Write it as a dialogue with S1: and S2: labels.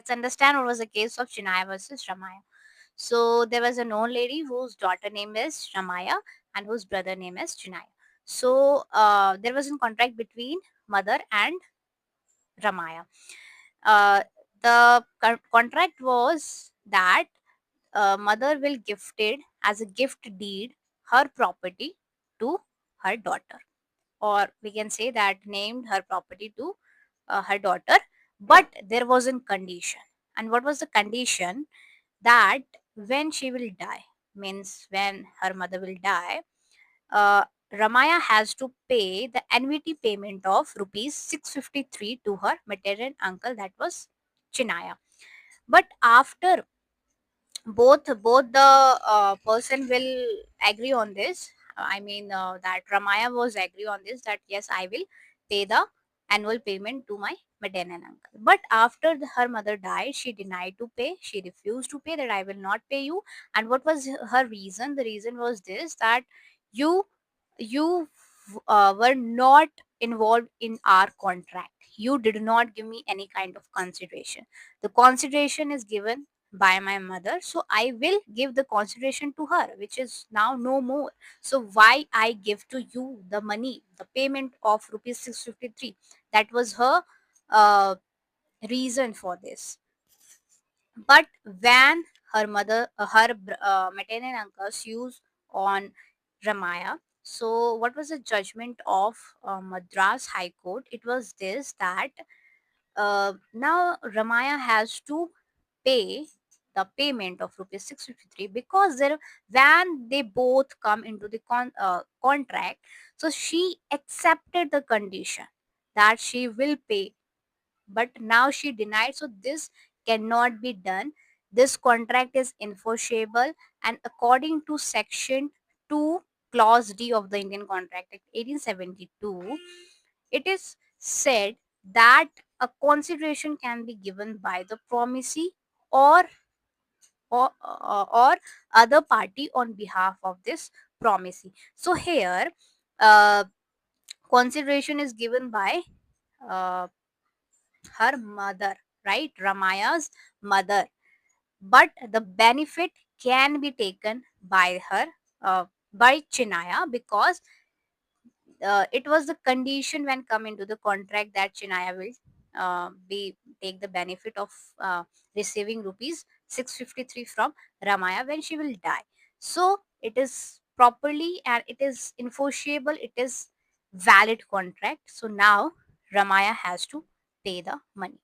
S1: let's understand what was the case of Chinaya versus Ramaya. So there was an old lady whose daughter name is Ramaya and whose brother name is Chinaya. So there was a contract between mother and Ramaya. Uh, the contract was that mother will gifted as a gift deed her property to her daughter, or we can say that named her property to her daughter, but there was a condition. And what was the condition? That when she will die, means when her mother will die, uh, Ramaya has to pay the annuity payment of rupees 653 to her maternal uncle, that was Chinaya. But after both the person will agree on this, that Ramaya was agree on this, that yes, I will pay the annual payment to my maternal uncle. But after her mother died, she denied to pay, she refused to pay, that I will not pay you. And what was her reason? The reason was this, that you you were not involved in our contract, you did not give me any kind of consideration. The consideration is given by my mother, so I will give the consideration to her, which is now no more. So why I give to you the money, the payment of rupees 653? That was her uh, reason for this. But when her maternal uncle sues on Ramaya, so what was the judgment of Madras High Court? It was this, that now Ramaya has to pay the payment of rupees 653, because there, when they both come into the contract, so she accepted the condition that she will pay, but now she denied, so this cannot be done. This contract is enforceable, and according to section 2 clause D of the Indian Contract Act 1872, it is said that a consideration can be given by the promisee or or other party on behalf of this promisee. So here, uh, consideration is given by uh, her mother, right? Ramaya's mother. But the benefit can be taken by her, by Chinaya, because it was the condition when come into the contract that Chinaya will be take the benefit of receiving rupees 653 from Ramaya when she will die. So it is properly and it is enforceable, it is valid contract. So now Ramaya has to pay the money.